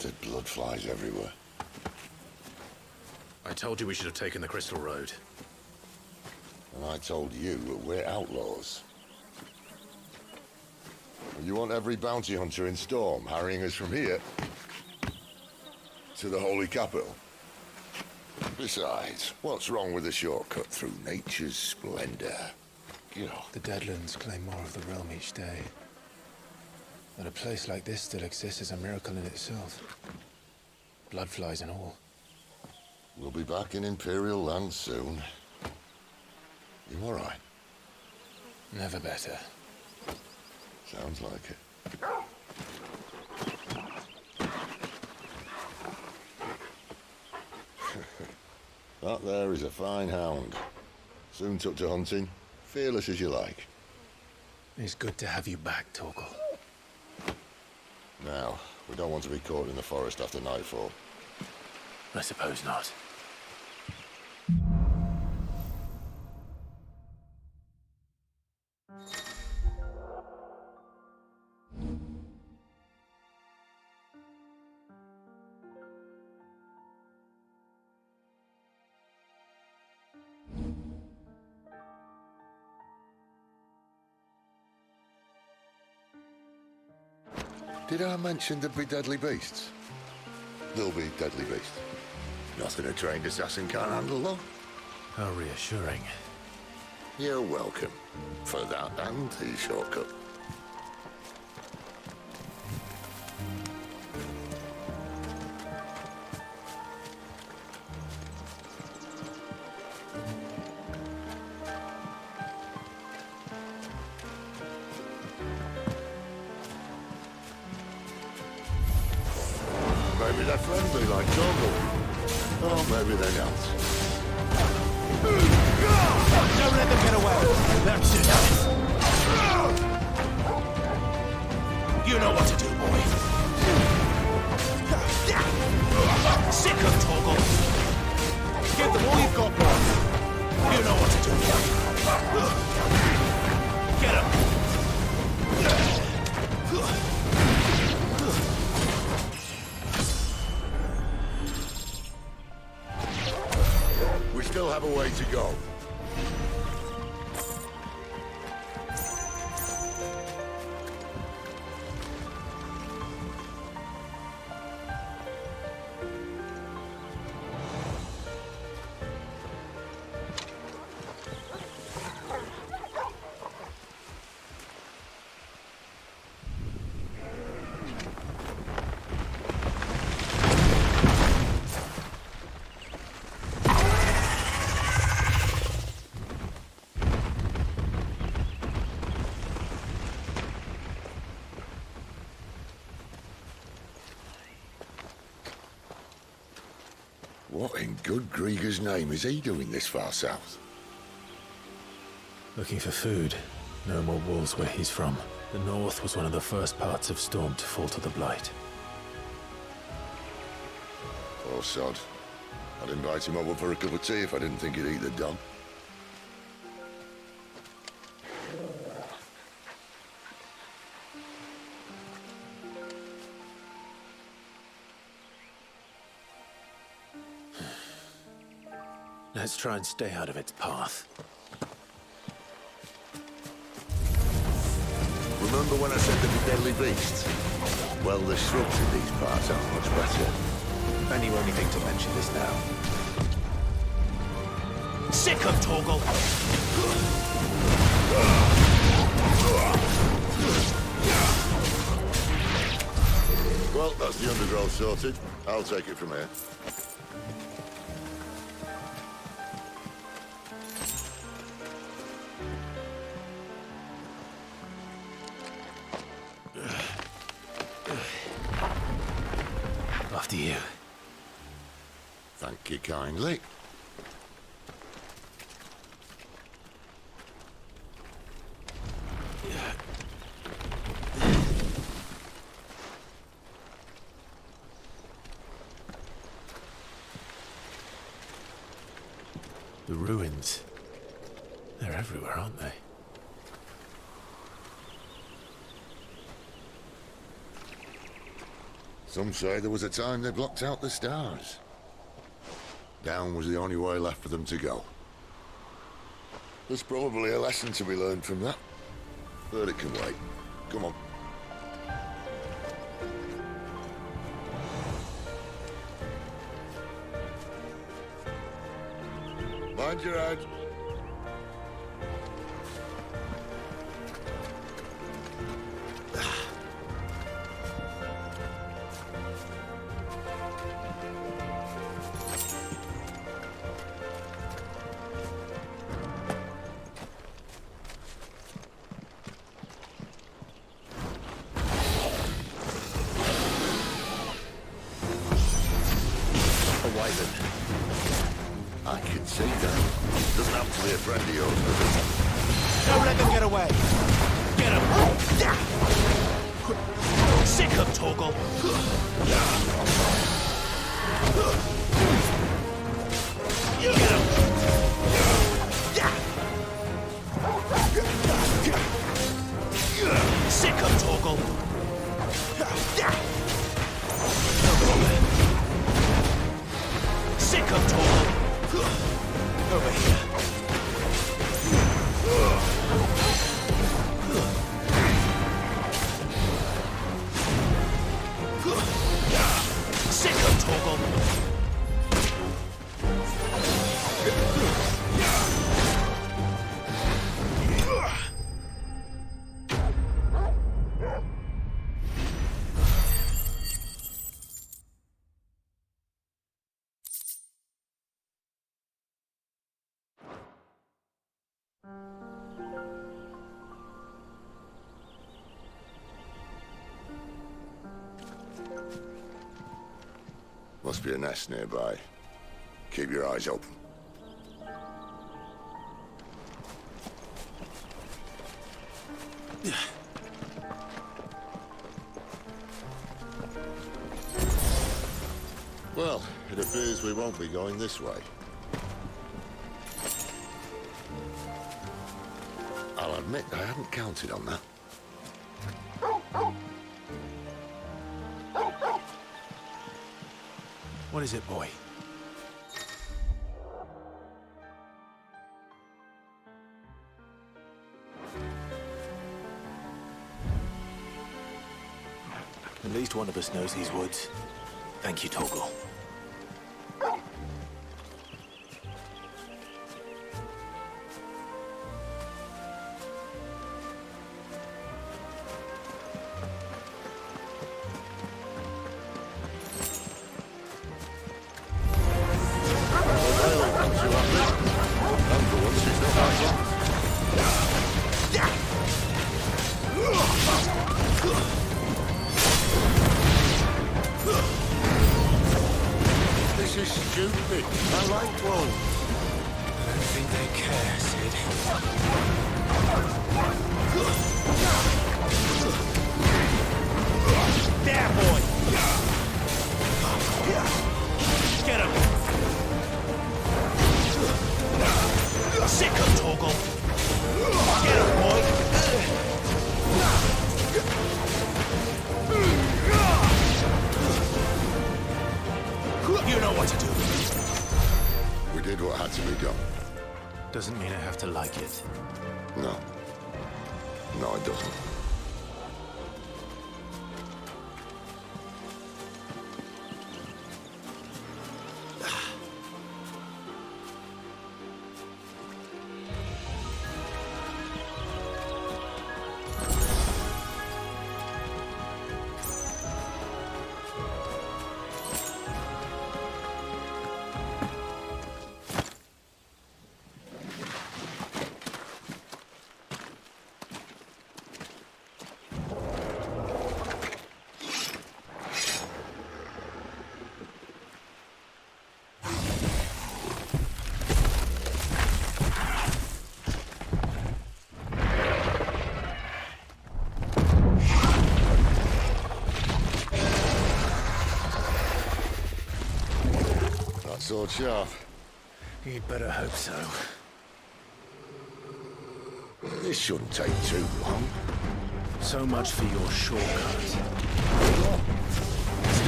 Bastard blood flies everywhere. I told you we should have taken the Crystal Road. And I told you that we're outlaws. You want every bounty hunter in Storm harrying us from here to the Holy Capital? Besides, what's wrong with a shortcut through nature's splendor? The deadlands claim more of the realm each day. That a place like this still exists is a miracle in itself. Bloodflies and all. We'll be back in Imperial land soon. You all right? Never better. Sounds like it. That there is a fine hound. Soon took to hunting. Fearless as you like. It's good to have you back, Torgal. Now, we don't want to be caught in the forest after nightfall. I suppose not. Did I mention there'd be deadly beasts? There'll be deadly beasts. Nothing a trained assassin can't handle, though. How reassuring. You're welcome. For that and the shortcut. Maybe they're friendly like Torgal. Or maybe they don't. Don't let them get away! That's it! You know what to do, boy. Sick of Torgal! Give them all you've got, boy! You know what to do. Get him! We still have a way to go. What in good Grieger's name is he doing this far south? Looking for food. No more wolves where he's from. The north was one of the first parts of Storm to fall to the Blight. Poor sod. I'd invite him over for a cup of tea if I didn't think he'd eat the dog. Let's try and stay out of its path. Remember when I said there'd be deadly beasts? Well, the shrubs in these parts aren't much better. And you only think to mention this now. Sick of Torgal! Well, that's the undergrowth sorted. I'll take it from here. After you. Thank you kindly. The ruins. They're everywhere, aren't they? Some say there was a time they blocked out the stars. Down was the only way left for them to go. There's probably a lesson to be learned from that. But it can wait. Come on. Mind your head. I can see that. Doesn't have to be a friend of yours, does it? Don't let them get away! Get him! Sick of Torgal! Get him! Sick of Torgal! Sick of Torgal! Over here. Sick of Torgal! Must be a nest nearby. Keep your eyes open. Well, it appears we won't be going this way. I'll admit I hadn't counted on that. What is it, boy? At least one of us knows these woods. Thank you, Torgal. This is stupid. I like wolves. I don't think they care, Sid. There, boy! Get him! Sick of Torgal! Get him, boy! You know what to do. We did what had to be done. Doesn't mean I have to like it. No. No, it doesn't. Sword sharp. You'd better hope so. This shouldn't take too long. So much for your shortcut.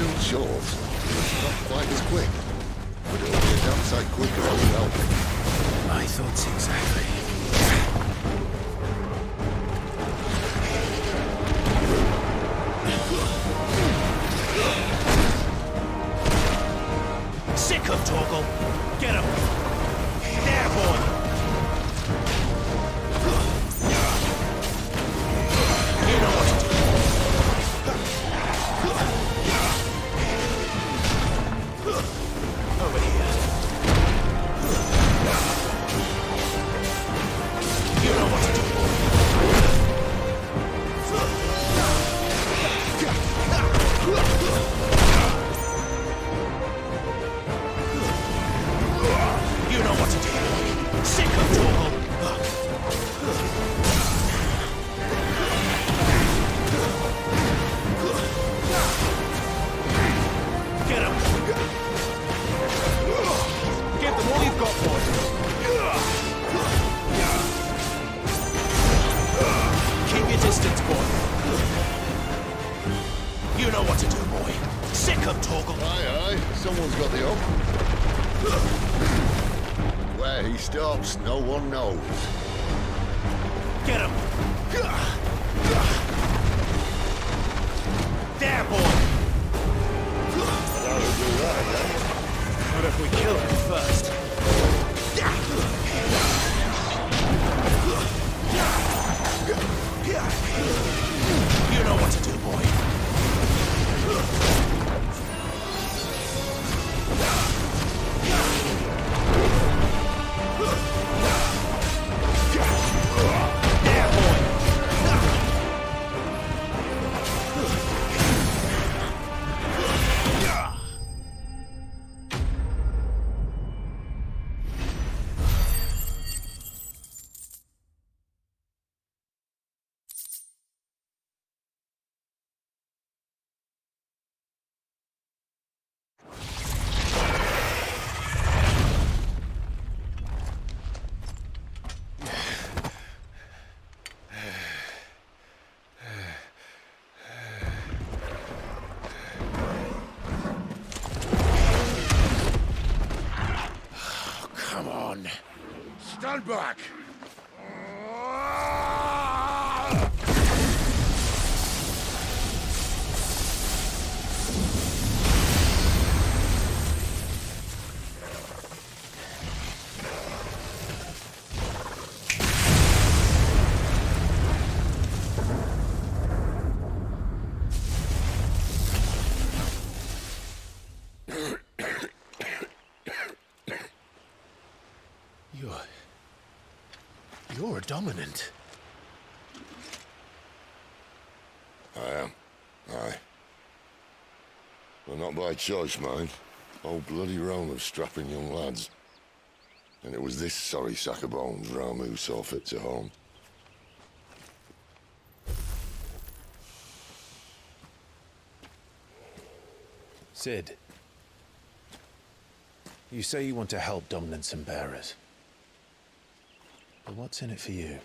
still short. Not quite as quick. But it'll be a damn sight quicker as well. My thoughts exactly. Sick of Torgal! Get him! There, boy! You know what to do. Over here. You know what to do. You know what to do. Sick of Torgal. Get him. Give them all you've got, boy. Keep your distance, boy. You know what to do, boy. Sick of Torgal. Aye, aye. Someone's got the up. Where he stops, no one knows. Get him. There, boy. How to do that again? What if we kill him first? You know what to do, boy. There, boy. Come on. Stand back! You're dominant. I am. Aye. But not by choice, mind. Whole bloody realm of strapping young lads. And it was this sorry sack of bones Ramu saw fit to home. Sid, you say you want to help dominants and bearers. But what's in it for you?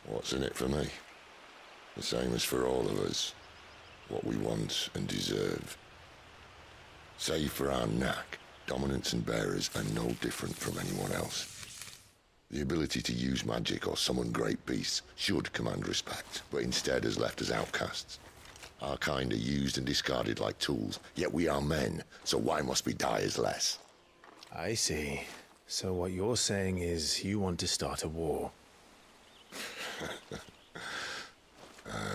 What's in it for me? The same as for all of us. What we want and deserve. Save for our knack, dominants and bearers are no different from anyone else. The ability to use magic or summon great beasts should command respect, but instead has left us outcasts. Our kind are used and discarded like tools, yet we are men, so why must we die as less? I see. So what you're saying is you want to start a war.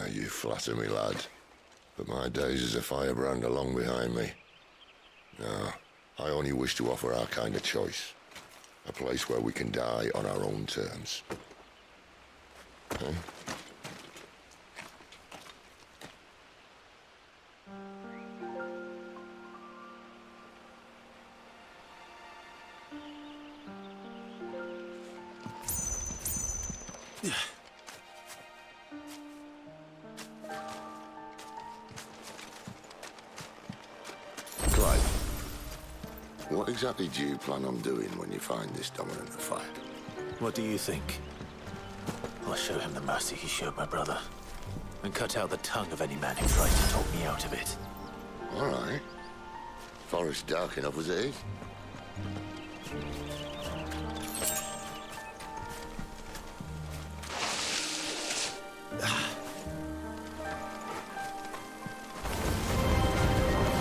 You flatter me, lad. But my days as a firebrand are long behind me. No, I only wish to offer our kind of choice. A place where we can die on our own terms. Okay? What exactly do you plan on doing when you find this dominant of fire? What do you think? I'll show him the mercy he showed my brother. And cut out the tongue of any man who tries to talk me out of it. All right. Forest dark enough as it is.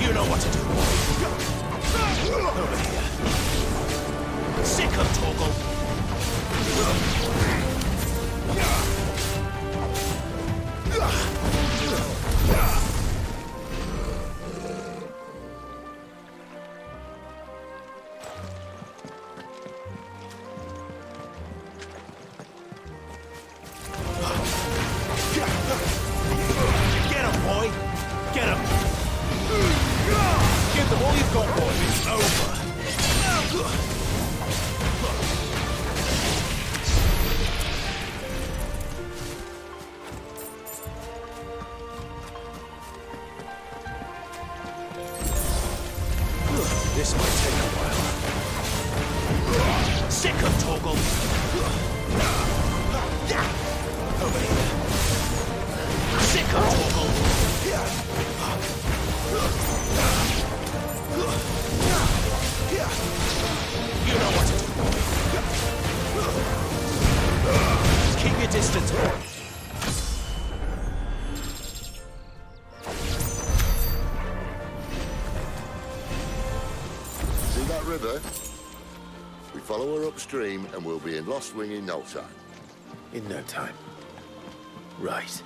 You know what to do. Over here. Sick of Torgal. Get him, boy! Get him! Give them all you've got, boy. It's over. This might take a while. Sick of Torgal. Over here. Sick of Torgal. You know what to do, boy. Keep your distance, boy. See that river? We follow her upstream and we'll be in Lost Wing in no time. In no time. Right.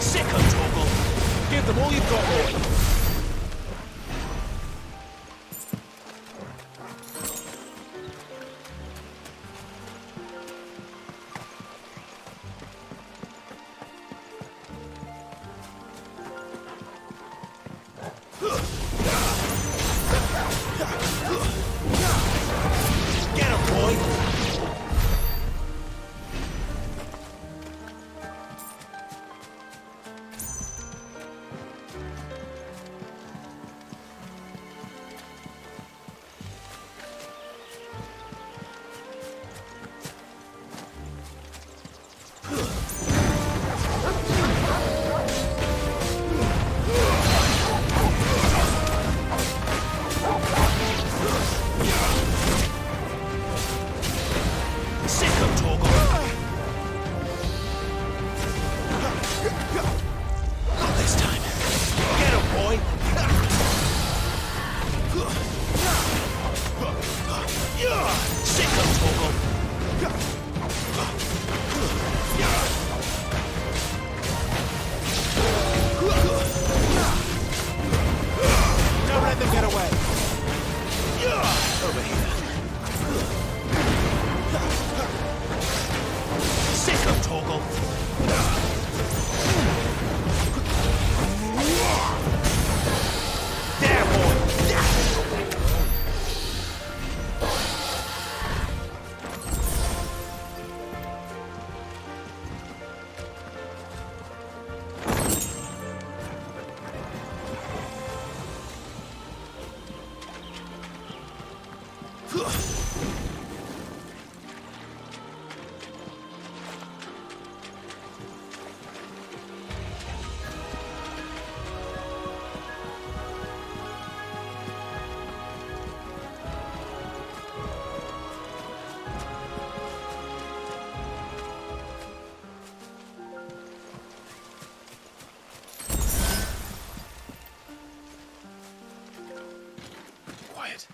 Sick of Torgal. Give them all you've got, boy. Get him, boy! Sick of Torgal. Not this time. Get him, boy! Sick of Torgal. Don't let them get away. Over here. Sick of Torgal. There, boy. Quiet.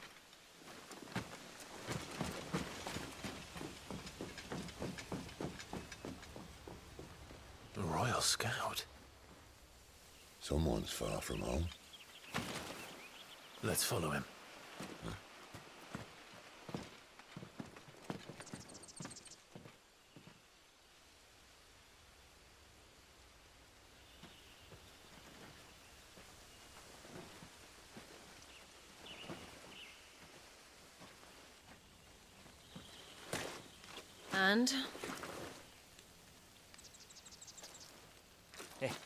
A Royal Scout. Someone's far from home. Let's follow him. understand.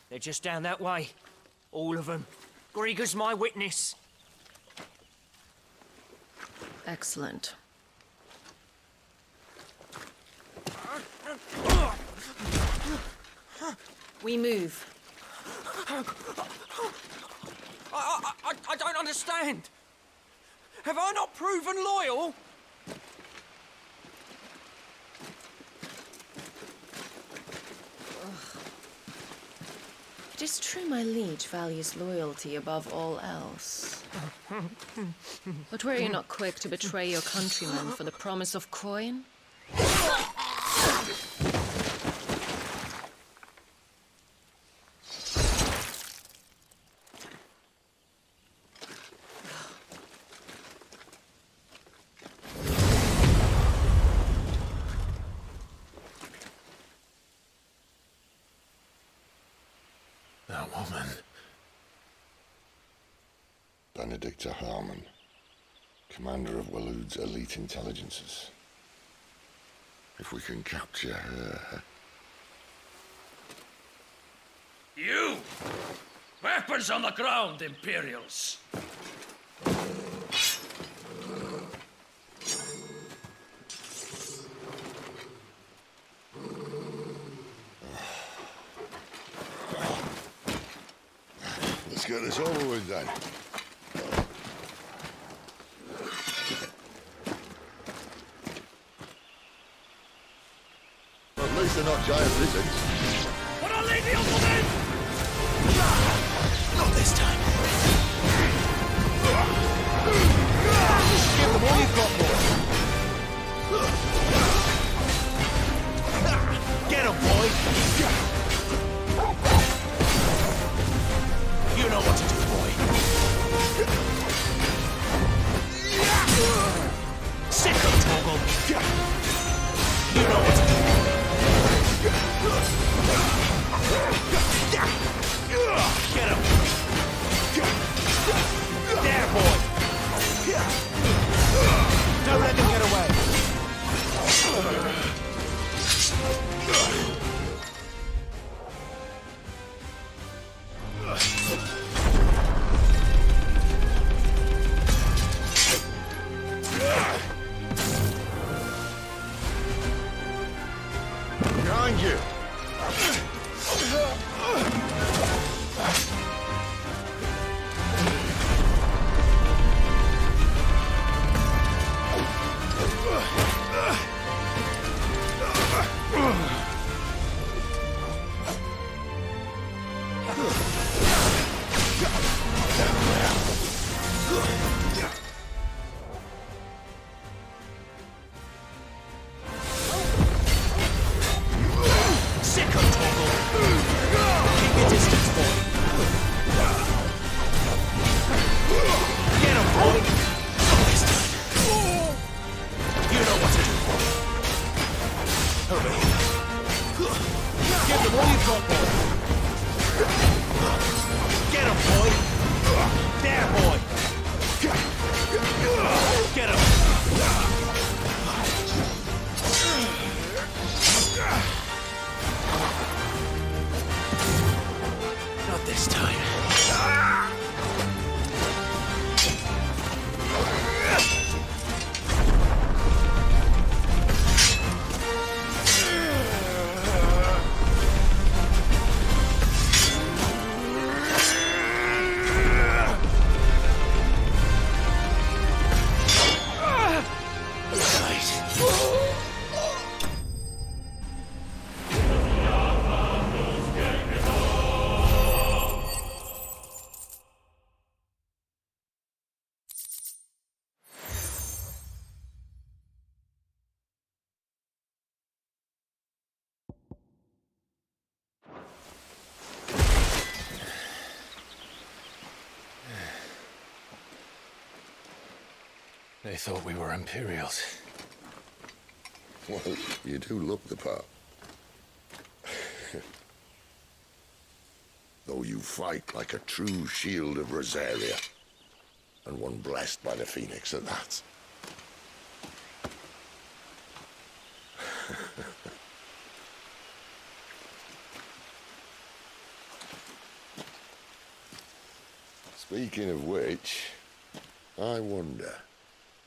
They're just down that way. All of them. Grieger's my witness. Excellent. We move. I don't understand. Have I not proven loyal? It is true my liege values loyalty above all else. But were you not quick to betray your countrymen for the promise of coin? That woman. Benedicta Harmon, commander of Waloed's elite intelligences. If we can capture her... You! Weapons on the ground, Imperials! Let's get this over with then. At least they're not giant lizards. But I'll leave the other men! Not this time. Give them all you've got, boy. Get him, boy. You know what to do, boy. Sick of Toggle. You know what to do. Get him. There, boy. Don't let them get away. Behind you! Sick of Toggle. Keep your distance, boy. Get him, boy. Not this time. You know what to do, boy. Over here. Give them all you've got, boy. Get him, boy. There, boy. Get him. Not this time. They thought we were Imperials. Well, you do look the part. Though you fight like a true shield of Rosaria. And one blessed by the Phoenix at that. Speaking of which, I wonder,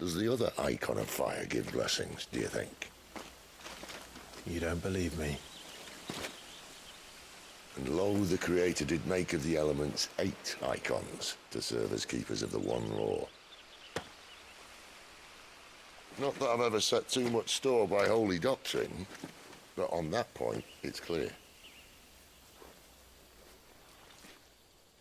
does the other icon of fire give blessings, do you think? You don't believe me? And lo, the Creator did make of the elements 8 icons to serve as keepers of the one law. Not that I've ever set too much store by holy doctrine, but on that point, it's clear.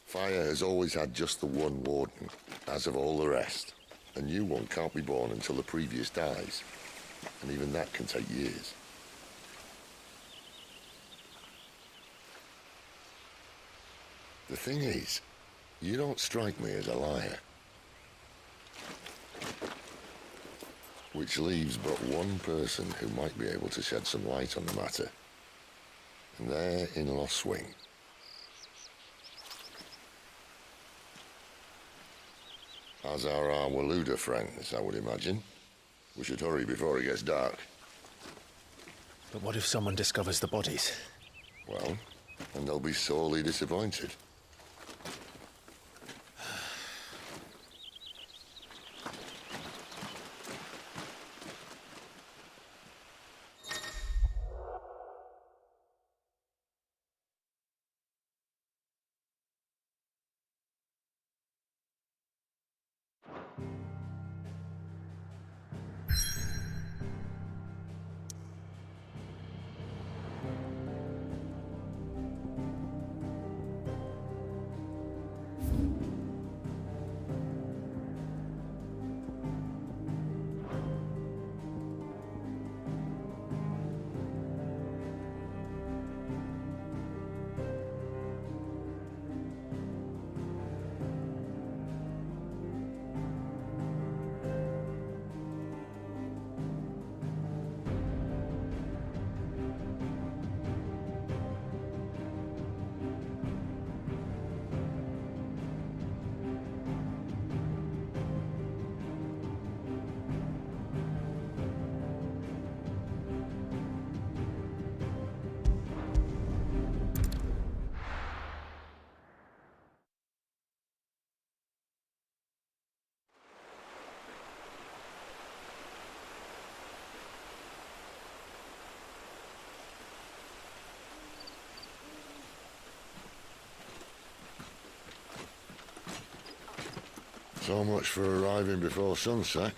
Fire has always had just the one warden, as of all the rest. A new one can't be born until the previous dies, and even that can take years. The thing is, you don't strike me as a liar. Which leaves but one person who might be able to shed some light on the matter. And they're in Lost Swing. As are our Waluda friends, I would imagine. We should hurry before it gets dark. But what if someone discovers the bodies? Well, and they'll be sorely disappointed. So much for arriving before sunset.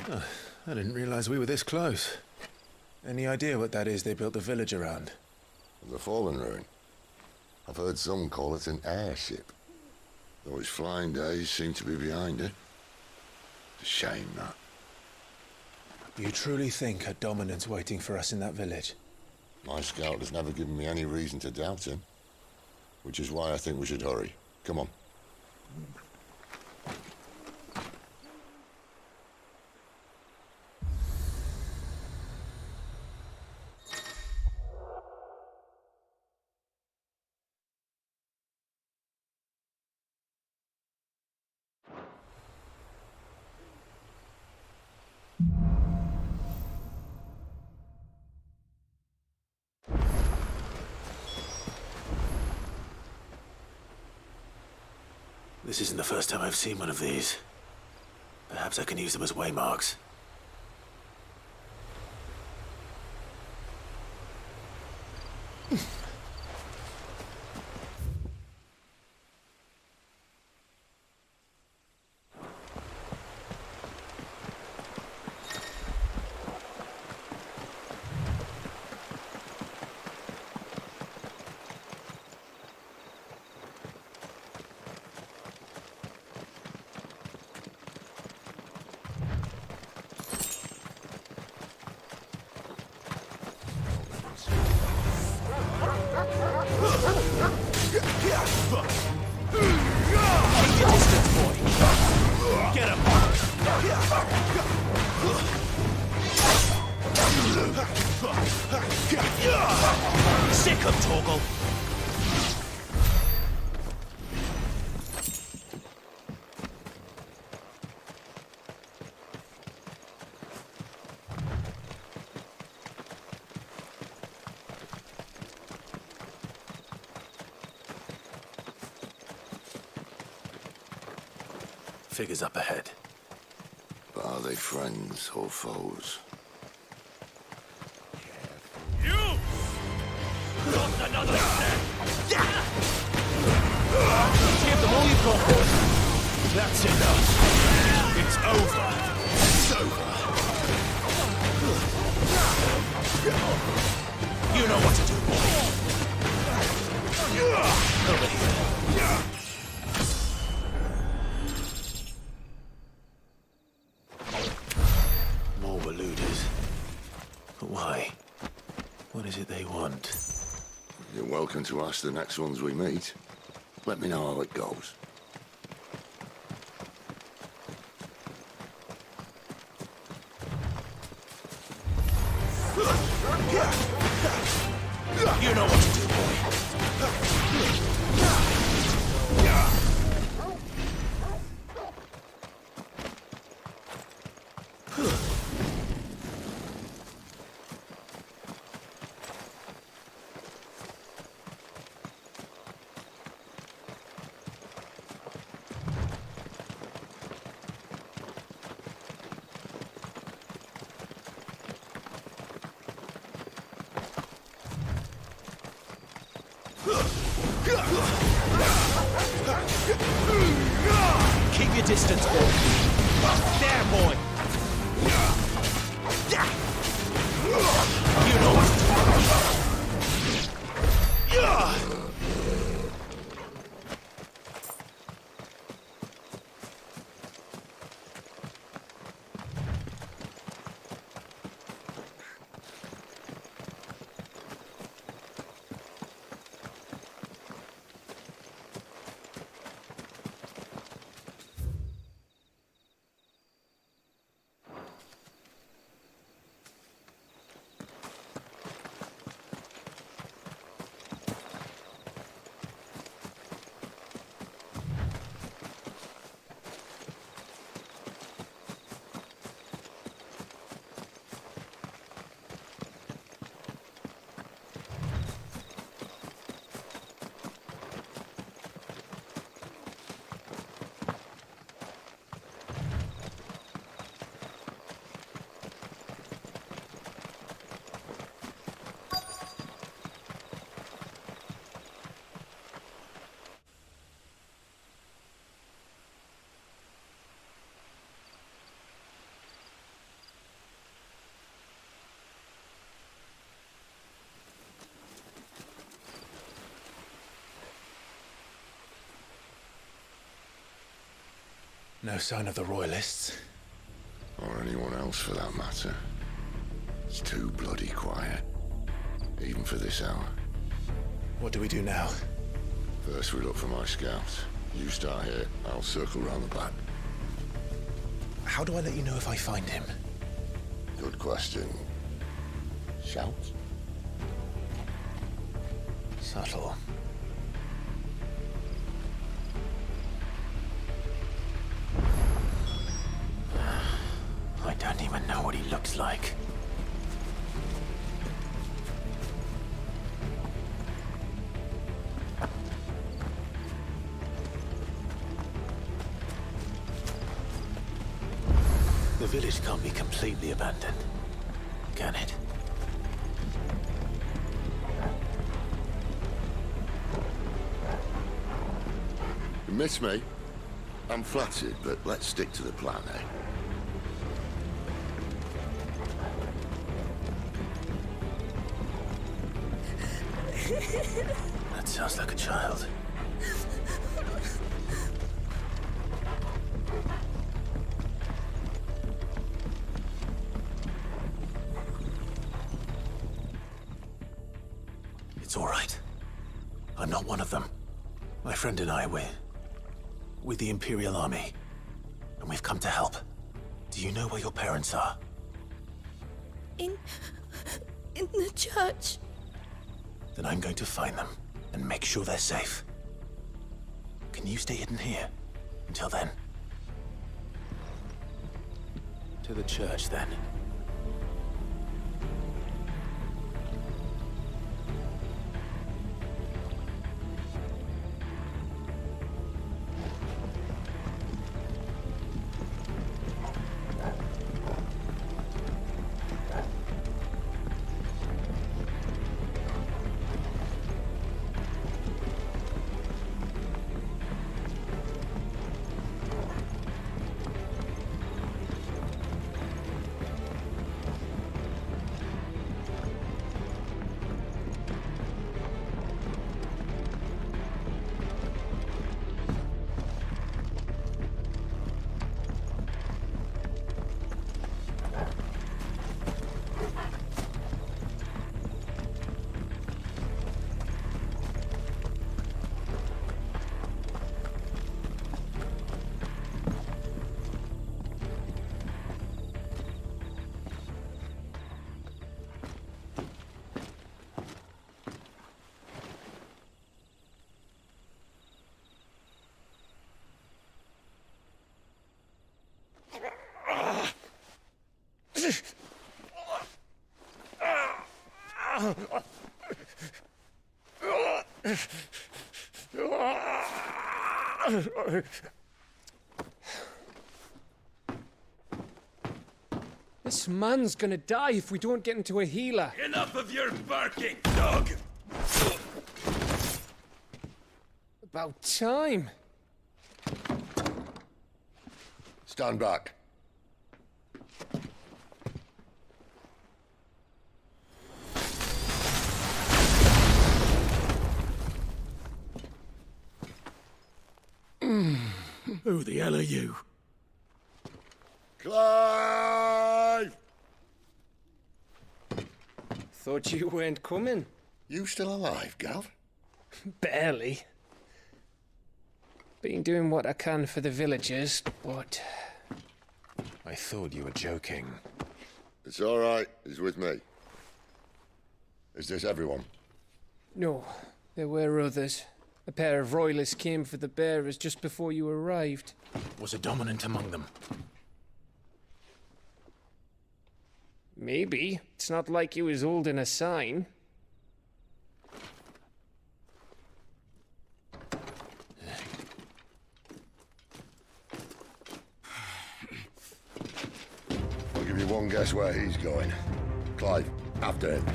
Oh, I didn't realize we were this close. Any idea what that is they built the village around? The fallen ruin. I've heard some call it an airship. Though its flying days seem to be behind it. It's a shame, that. You truly think a dominant's waiting for us in that village? My scout has never given me any reason to doubt him. Which is why I think we should hurry. Come on. This isn't the first time I've seen one of these. Perhaps I can use them as waymarks. Sick of Torgal! Figures up ahead. But are they friends or foes? You! Not another step! Give them all you've got, boy. That's enough. It's over. It's over. You know what to do, boy. Over here. More eluders. But why? What is it they want? You're welcome to ask the next ones we meet. Let me know how it goes. You know what to do, boy. Keep your distance, boy. There, boy. You know what to do. No sign of the Royalists. Or anyone else for that matter. It's too bloody quiet. Even for this hour. What do we do now? First we look for my scouts. You start here, I'll circle round the back. How do I let you know if I find him? Good question. Shout? Subtle. I don't even know what he looks like. The village can't be completely abandoned, can it? You miss me? I'm flattered, but let's stick to the plan, eh? That sounds like a child. It's all right. I'm not one of them. My friend and I, we're with the Imperial Army, and we've come to help. Do you know where your parents are? In the church. Then I'm going to find them and make sure they're safe. Can you stay hidden here until then? To the church, then. This man's gonna die if we don't get into a healer. Enough of your barking, dog! About time. Stand back. Who the hell are you? Clive! Thought you weren't coming. You still alive, Gav? Barely. Been doing what I can for the villagers, but... I thought you were joking. It's all right. He's with me. Is this everyone? No, there were others. A pair of royalists came for the bearers just before you arrived. Was a dominant among them? Maybe. It's not like he was holding a sign. I'll give you one guess where he's going. Clive, after him.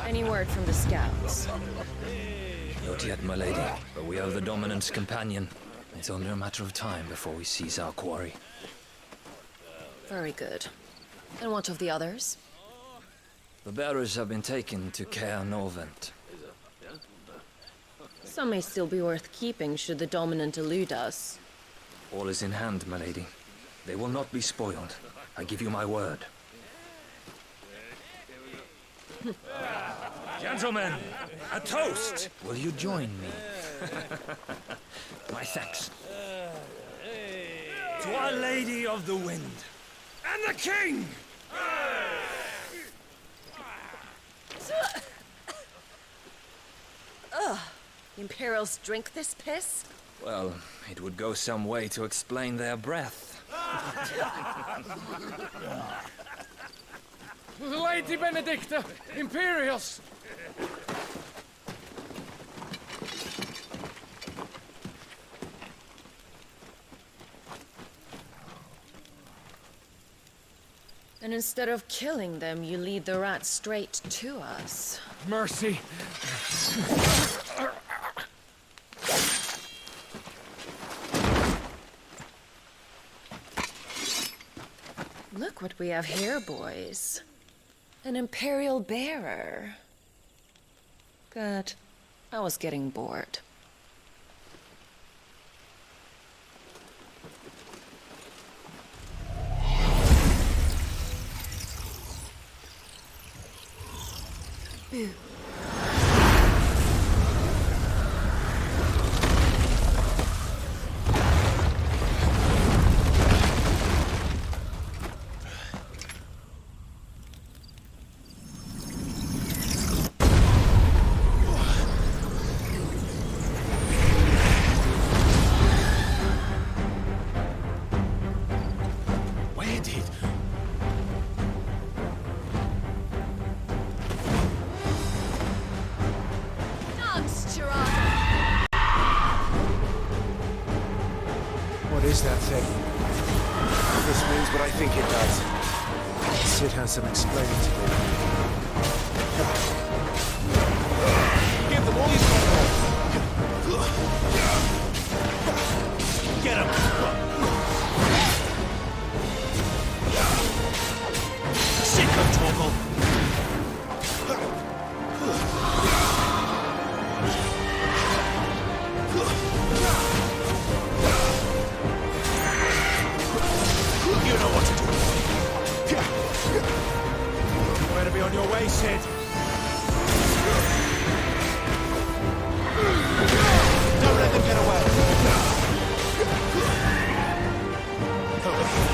Any word from the scouts? Not yet, my lady, but we have the dominant's companion. It's only a matter of time before we seize our quarry. Very good. And what of the others? The bearers have been taken to Caer Norvent. Some may still be worth keeping should the dominant elude us. All is in hand, my lady. They will not be spoiled. I give you my word. Gentlemen, a toast! Will you join me? My thanks. To Our Lady of the Wind. And the King! Ugh. The Imperials drink this piss? Well, it would go some way to explain their breath. Lady Benedicta! Imperials! And instead of killing them, you lead the rats straight to us. Mercy! Look what we have here, boys. An Imperial bearer. Good. I was getting bored. Boo. What is that thing? This means what I think it does. Sid has some explaining to do. Give them all you've got. Get him! Sick of Torgal! You know what to do. your way, Sid. Don't let them get away. Over here.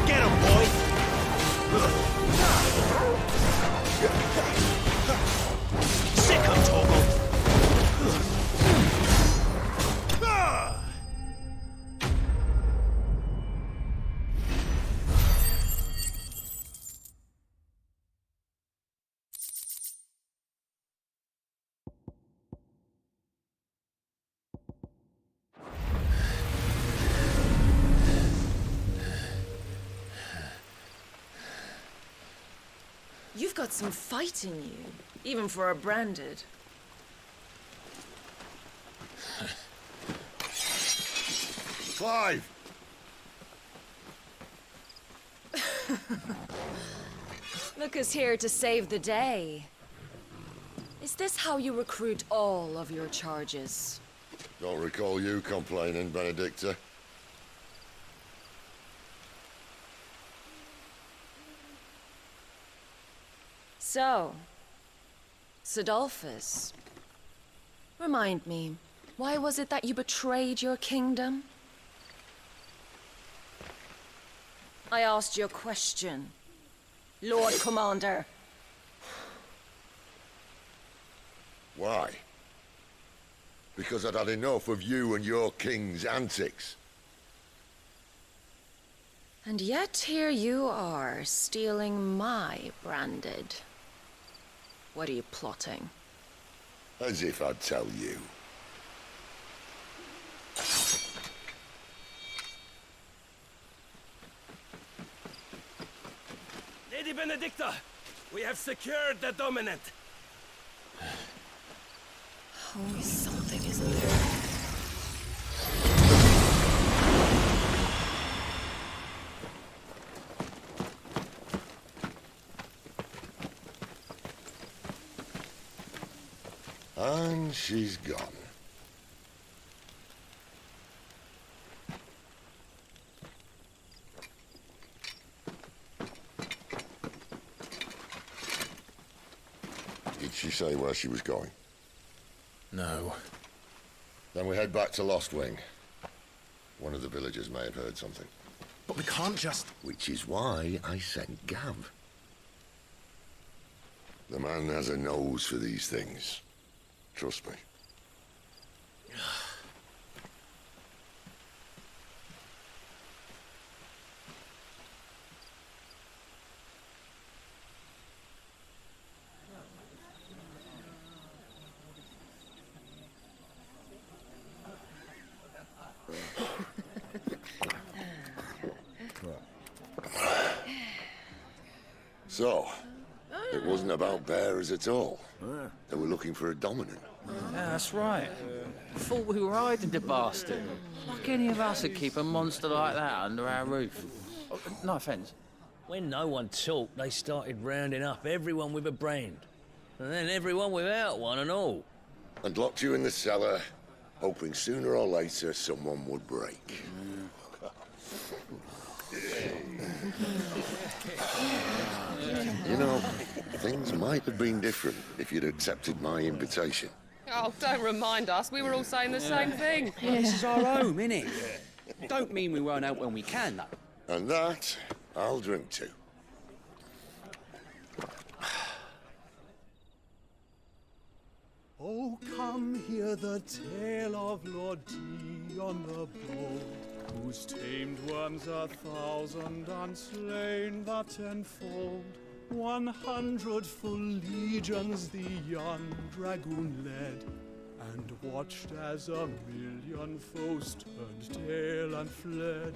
Get him, boy! Sick him, Torgal! You've got some fight in you, even for a branded. Clive! Look who's here to save the day. Is this how you recruit all of your charges? Don't recall you complaining, Benedicta. So, Sidolphus, remind me, why was it that you betrayed your kingdom? I asked you a question, Lord Commander. Why? Because I'd had enough of you and your king's antics. And yet here you are, stealing my branded. What are you plotting? As if I'd tell you. Lady Benedicta, we have secured the dominant. Always something, isn't there? And she's gone. Did she say where she was going? No. Then we head back to Lost Wing. One of the villagers may have heard something. But we can't just... Which is why I sent Gav. The man has a nose for these things. Trust me. So, it wasn't about bearers at all. They were looking for a dominant. Yeah, that's right. Thought we were hiding the bastard. Like any of us would keep a monster like that under our roof. Oh, no offence. When no one talked, they started rounding up everyone with a brand. And then everyone without one and all. And locked you in the cellar, hoping sooner or later someone would break. You know, things might have been different if you'd accepted my invitation. Oh, don't remind us. We were all saying the same thing. This is our home, innit? Don't mean we won't out when we can, though. And that, I'll drink to. Oh, come hear the tale of Lord Dion the Bold, whose tamed worms 1,000 and slain the tenfold. 100 full legions the young dragoon led, and watched as 1,000,000 foes turned tail and fled.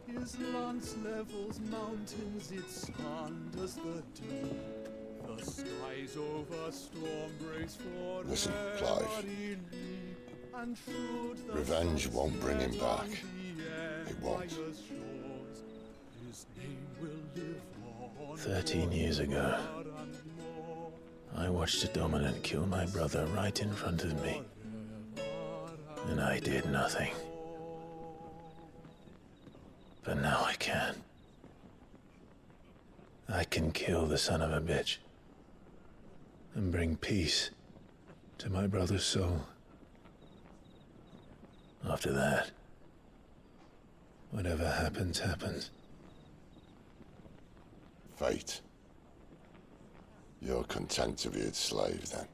His lance levels mountains, it sanders the deep. The skies over storm breaks for Listen, Clive. Revenge won't bring him back. It won't. 13 years ago, I watched a dominant kill my brother right in front of me. And I did nothing. But now I can. I can kill the son of a bitch. And bring peace to my brother's soul. After that, whatever happens, happens. Fate. You're content to be its slave, then?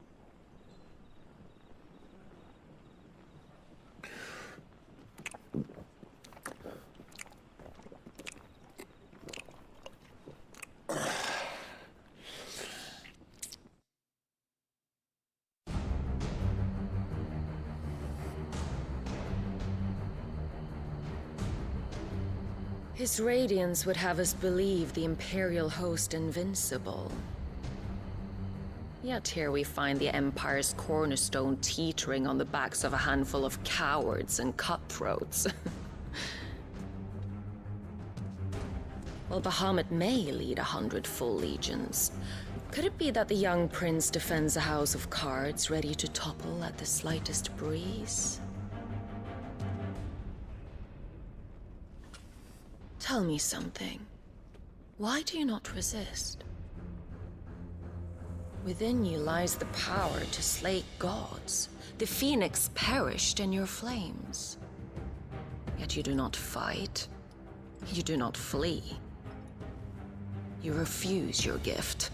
His radiance would have us believe the Imperial host invincible. Yet here we find the Empire's cornerstone teetering on the backs of a handful of cowards and cutthroats. While Bahamut may lead 100 full legions, could it be that the young prince defends a house of cards ready to topple at the slightest breeze? Tell me something. Why do you not resist? Within you lies the power to slay gods. The phoenix perished in your flames. Yet you do not fight. You do not flee. You refuse your gift.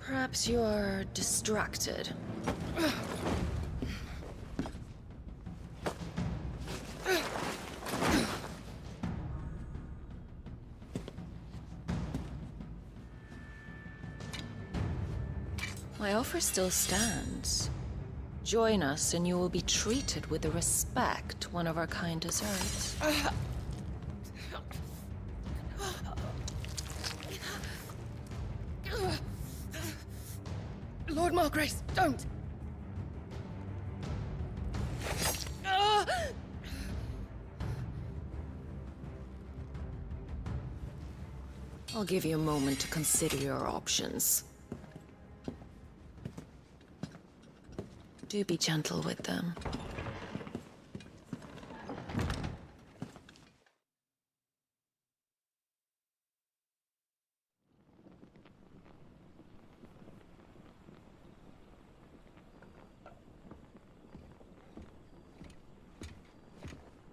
Perhaps you are distracted. My offer still stands. Join us and you will be treated with the respect one of our kind deserves. Lord Margrace, don't! I'll give you a moment to consider your options. Do be gentle with them.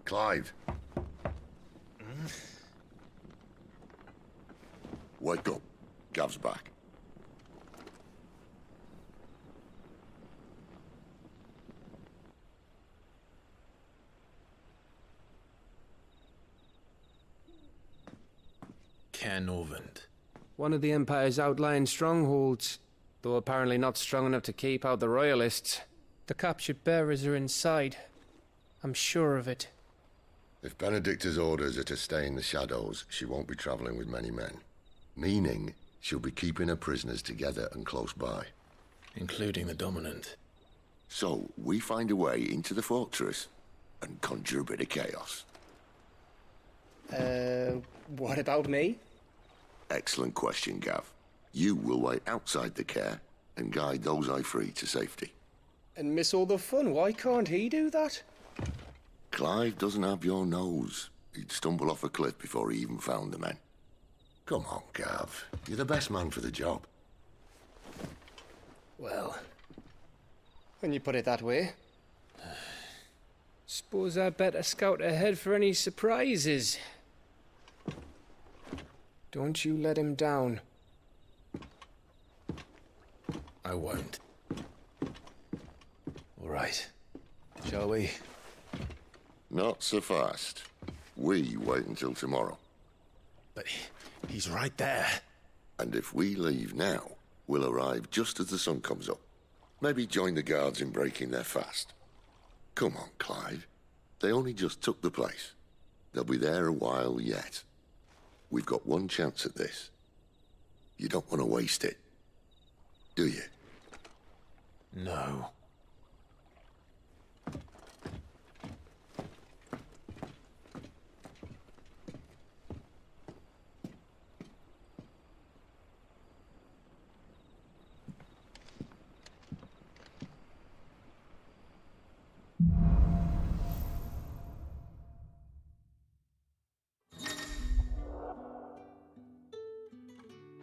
Clive. Wake up. Gav's back. Canovant. One of the Empire's outlying strongholds, though apparently not strong enough to keep out the Royalists. The captured bearers are inside. I'm sure of it. If Benedicta's orders are to stay in the shadows, she won't be traveling with many men. Meaning, she'll be keeping her prisoners together and close by. Including the Dominant. So, we find a way into the fortress and conjure a bit of chaos. What about me? Excellent question, Gav. You will wait outside the care and guide those I free to safety. And miss all the fun. Why can't he do that? Clive doesn't have your nose. He'd stumble off a cliff before he even found the men. Come on, Gav. You're the best man for the job. Well, when you put it that way. Suppose I'd better scout ahead for any surprises. Don't you let him down. I won't. All right. Shall we? Not so fast. We wait until tomorrow. But he's right there. And if we leave now, we'll arrive just as the sun comes up. Maybe join the guards in breaking their fast. Come on, Clive. They only just took the place. They'll be there a while yet. We've got one chance at this. You don't want to waste it, do you? No.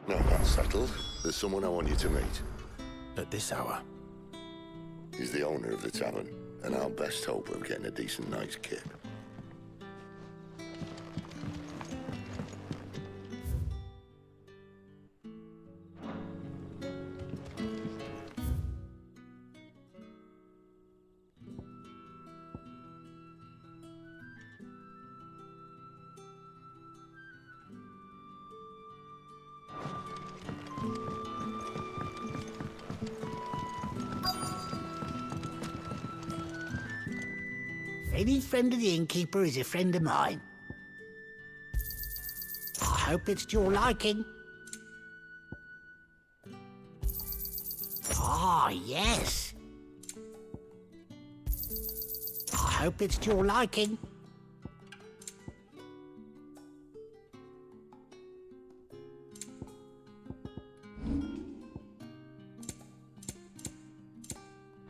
Now that's settled. There's someone I want you to meet. At this hour? He's the owner of the tavern, and our best hope of getting a decent night's kip. Any friend of the innkeeper is a friend of mine. I hope it's to your liking. Ah, yes. I hope it's to your liking.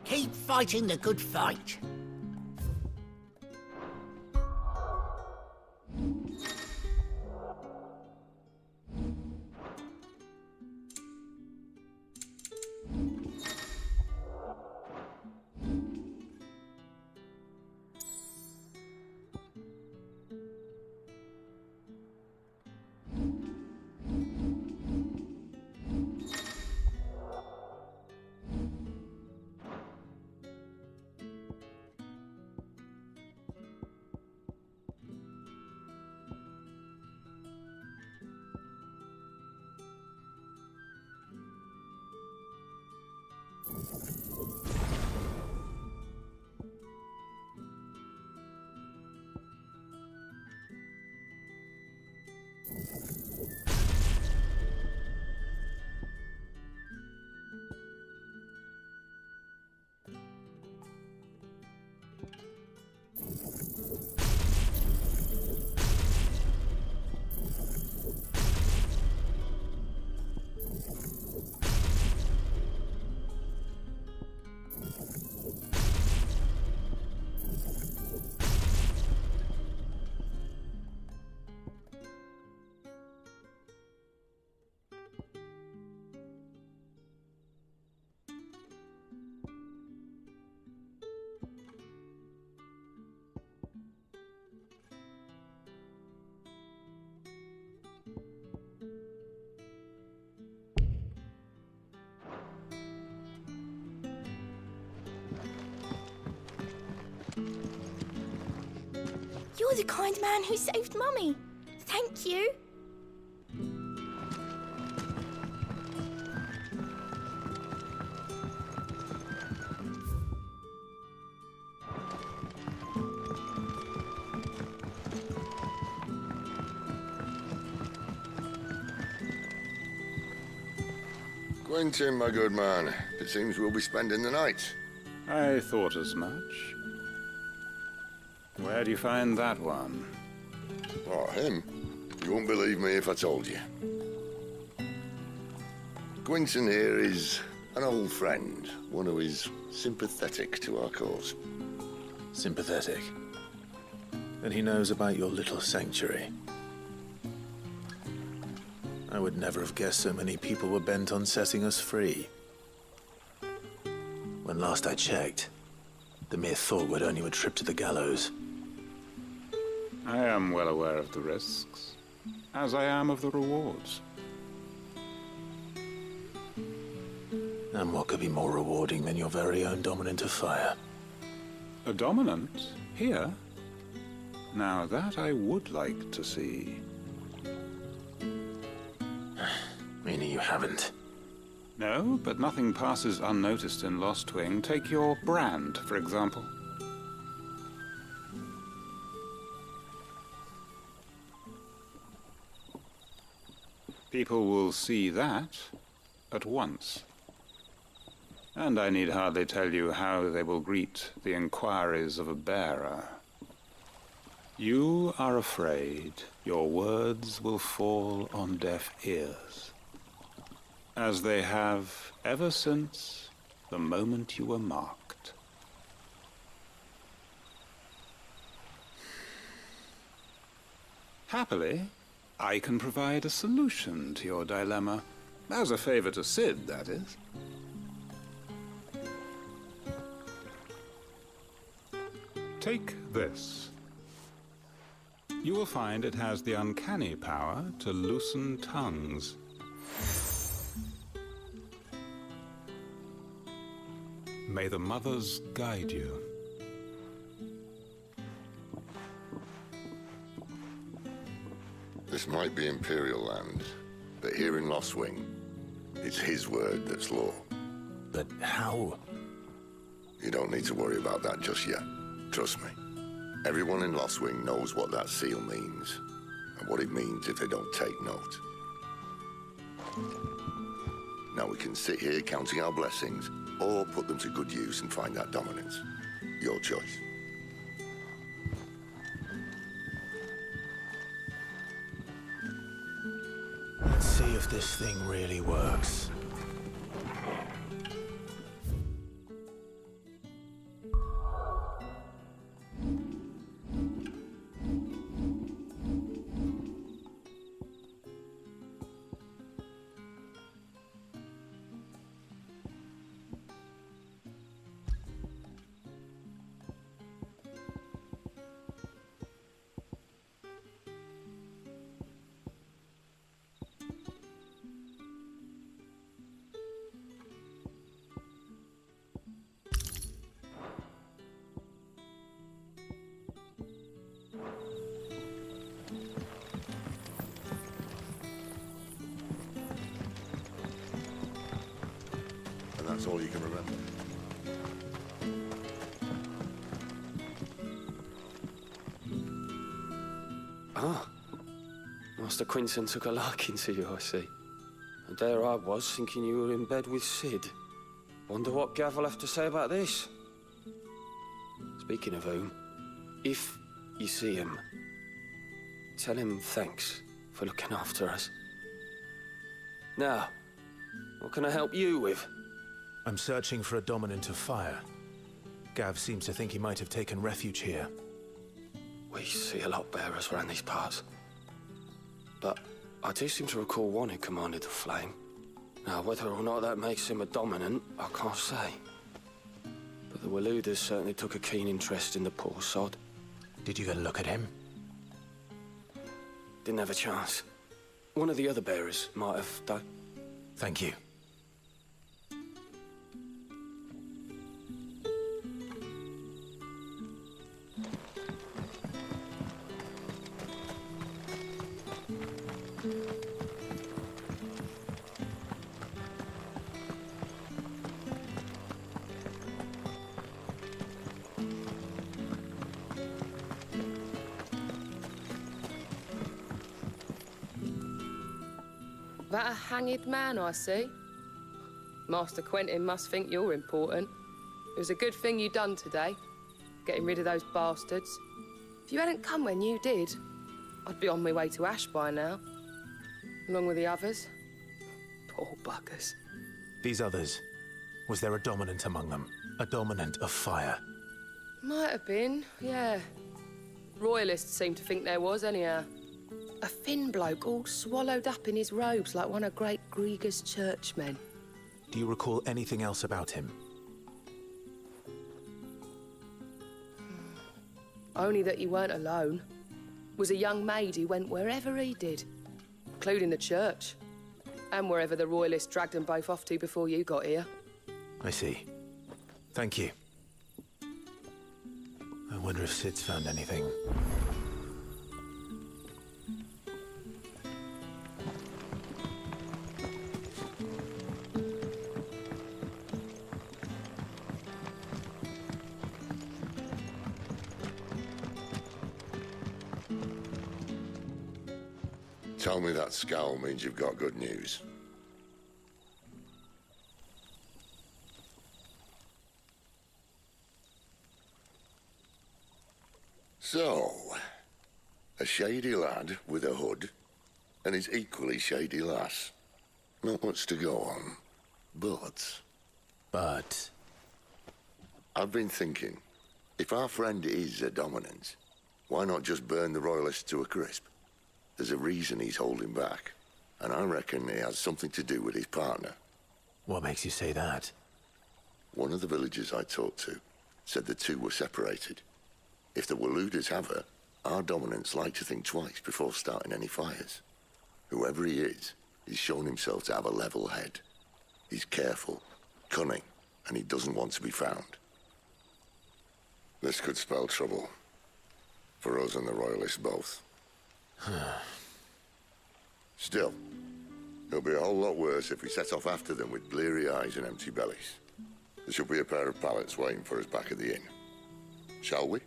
Keep fighting the good fight. You're the kind man who saved Mummy. Thank you. Quentin, my good man. It seems we'll be spending the night. I thought as much. Where do you find that one? Oh, him? You won't believe me if I told you. Quentin here is an old friend, one who is sympathetic to our cause. Sympathetic? Then he knows about your little sanctuary. I would never have guessed so many people were bent on setting us free. When last I checked, the mere thought would earn you a trip to the gallows. I am well aware of the risks, as I am of the rewards. And what could be more rewarding than your very own dominant of fire? A dominant? Here? Now that I would like to see. Meaning you haven't? No, but nothing passes unnoticed in Lostwing. Take your brand, for example. People will see that at once. And I need hardly tell you how they will greet the inquiries of a bearer. You are afraid your words will fall on deaf ears, as they have ever since the moment you were marked. Happily, I can provide a solution to your dilemma. As a favor to Sid, that is. Take this. You will find it has the uncanny power to loosen tongues. May the mothers guide you. This might be Imperial land, but here in Lostwing, it's his word that's law. But how? You don't need to worry about that just yet. Trust me. Everyone in Lostwing knows what that seal means, and what it means if they don't take note. Now we can sit here counting our blessings, or put them to good use and find that dominance. Your choice. Let's see if this thing really works. That's all you can remember. Ah. Master Quinton took a liking to you, I see. And there I was, thinking you were in bed with Sid. Wonder what Gav will have to say about this. Speaking of whom, if you see him, tell him thanks for looking after us. Now, what can I help you with? I'm searching for a dominant of fire. Gav seems to think he might have taken refuge here. We see a lot bearers around these parts. But I do seem to recall one who commanded the flame. Now, whether or not that makes him a dominant, I can't say. But the Waluders certainly took a keen interest in the poor sod. Did you get a look at him? Didn't have a chance. One of the other bearers might have done. Thank you. That a hanged man I see? Master Quentin must think you're important. It was a good thing you done today, getting rid of those bastards. If you hadn't come when you did, I'd be on my way to Ash by now, along with the others. Poor buggers. These others, was there a dominant among them? A dominant of fire? Might have been, yeah. Royalists seem to think there was, anyhow. A thin bloke all swallowed up in his robes like one of Great Gregor's churchmen. Do you recall anything else about him? Only that he weren't alone. Was a young maid who went wherever he did, including the church, and wherever the Royalists dragged them both off to before you got here. I see. Thank you. I wonder if Sid's found anything. Tell me that scowl means you've got good news. So, a shady lad with a hood, and his equally shady lass. Not much to go on, but... But? I've been thinking, if our friend is a dominant, why not just burn the Royalists to a crisp? There's a reason he's holding back, and I reckon he has something to do with his partner. What makes you say that? One of the villagers I talked to said the two were separated. If the Waluders have her, our dominants like to think twice before starting any fires. Whoever he is, he's shown himself to have a level head. He's careful, cunning, and he doesn't want to be found. This could spell trouble. For us and the Royalists both. Still, it'll be a whole lot worse if we set off after them with bleary eyes and empty bellies. There should be a pair of pallets waiting for us back at the inn. Shall we?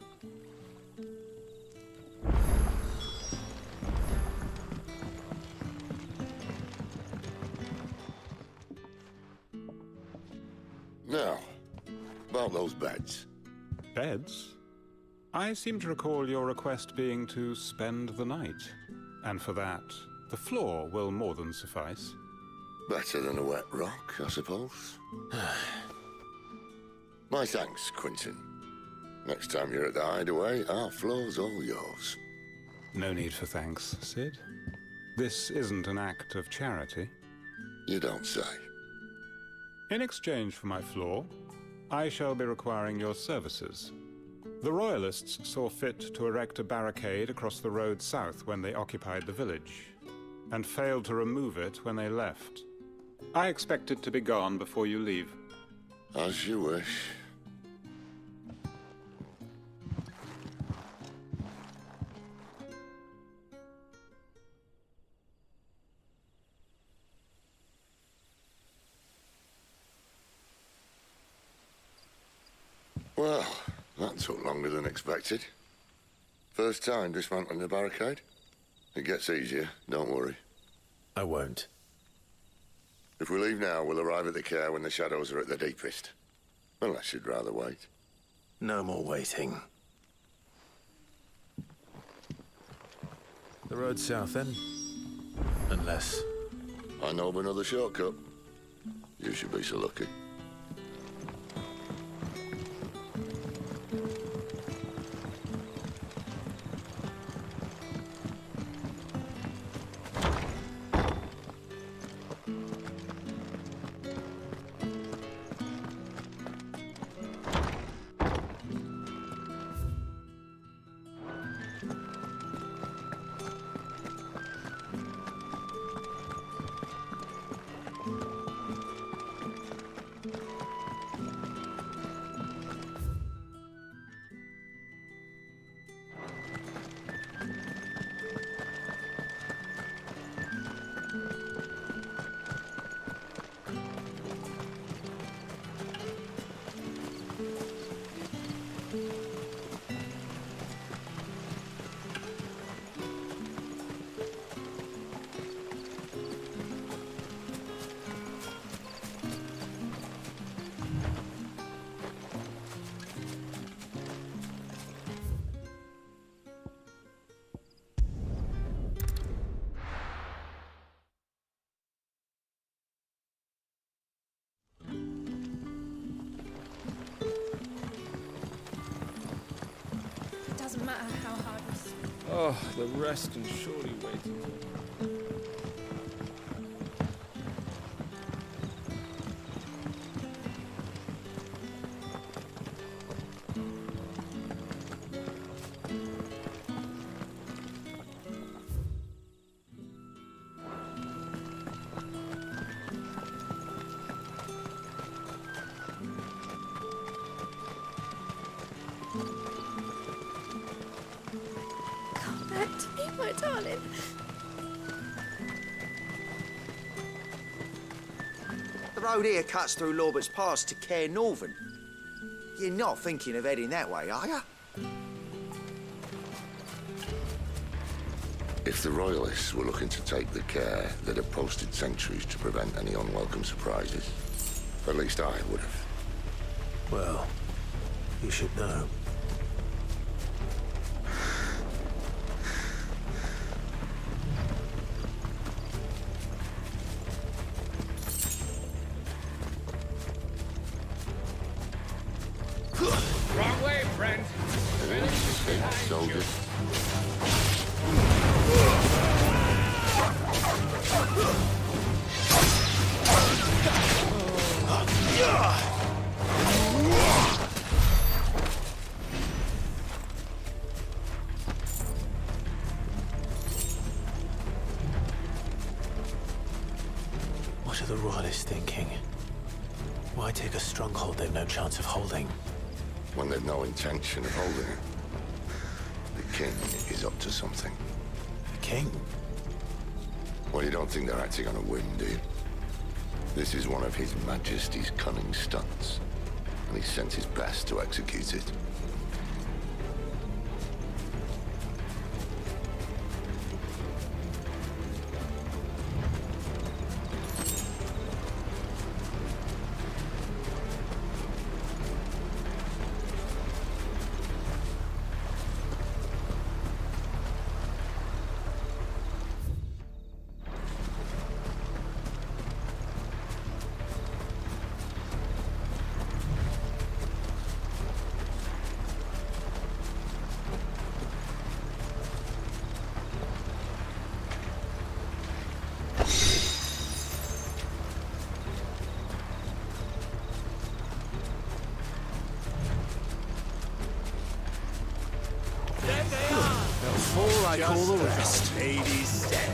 Now, about those beds. Beds? I seem to recall your request being to spend the night. And for that, the floor will more than suffice. Better than a wet rock, I suppose. My thanks, Quinton. Next time you're at the hideaway, our floor's all yours. No need for thanks, Sid. This isn't an act of charity. You don't say. In exchange for my floor, I shall be requiring your services. The Royalists saw fit to erect a barricade across the road south when they occupied the village, and failed to remove it when they left. I expect it to be gone before you leave. As you wish. Well, that took longer than expected. First time dismantling the barricade? It gets easier, don't worry. I won't. If we leave now, we'll arrive at the care when the shadows are at their deepest. Unless you'd rather wait. No more waiting. The road south, then? Unless... I know of another shortcut. You should be so lucky. Doesn't matter how hard we swim. Oh, the rest and surely waiting. Come back to me, my darling. The road here cuts through Lorbert's Pass to Care Northern. You're not thinking of heading that way, are you? If the Royalists were looking to take the care, they'd have posted sentries to prevent any unwelcome surprises. At least I would have. Well, you should know. Wrong way, friend. Soldiers. What are the Royalists thinking? Why take a stronghold they've no chance of holding? When they've no intention of holding it. The king is up to something. The king? Well, you don't think they're acting on a whim, do you? This is one of His Majesty's cunning stunts, and he sent his best to execute it. Before I call the rest. Ladies say.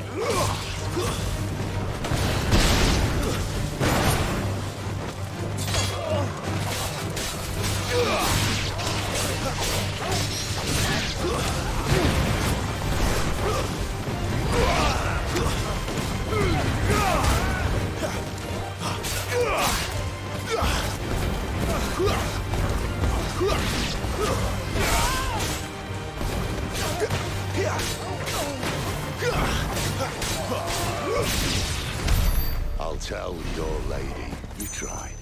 I'll tell your lady you tried.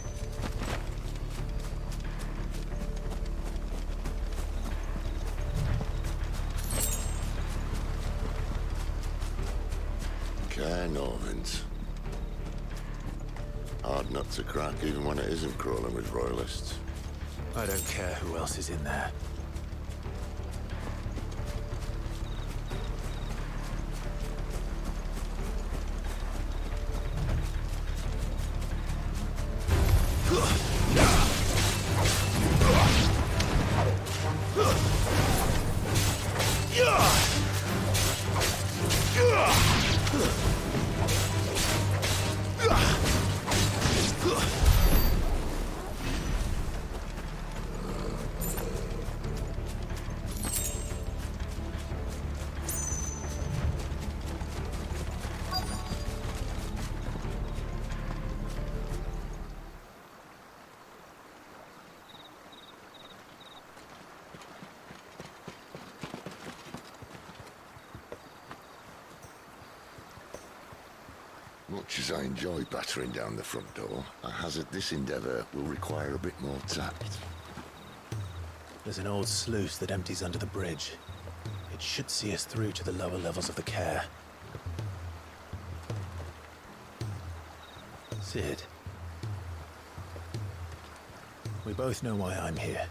Cairnorvins. Hard nut to crack even when it isn't crawling with royalists. I don't care who else is in there. Much as I enjoy battering down the front door, I hazard this endeavour will require a bit more tact. There's an old sluice that empties under the bridge. It should see us through to the lower levels of the Cair. Sid. We both know why I'm here.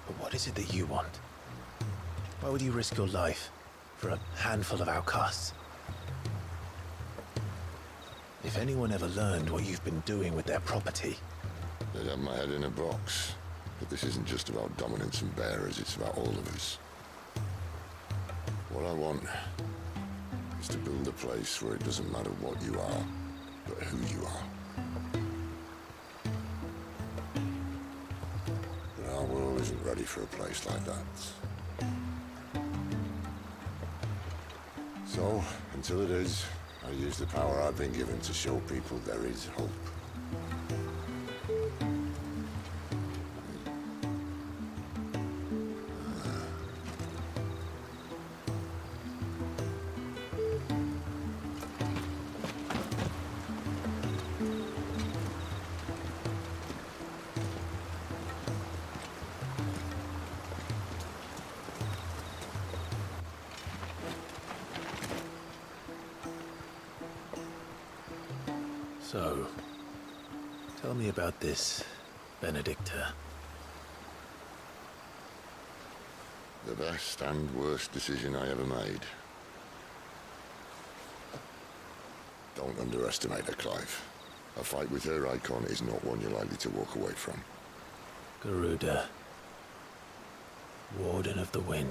But what is it that you want? Why would you risk your life for a handful of outcasts? If anyone ever learned what you've been doing with their property... They'd have my head in a box. But this isn't just about dominance and bearers, it's about all of us. What I want is to build a place where it doesn't matter what you are, but who you are. But our world isn't ready for a place like that. So, until it is, I use the power I've been given to show people there is hope. So, tell me about this Benedicta. The best and worst decision I ever made. Don't underestimate her, Clive. A fight with her icon is not one you're likely to walk away from. Garuda. Warden of the Wind.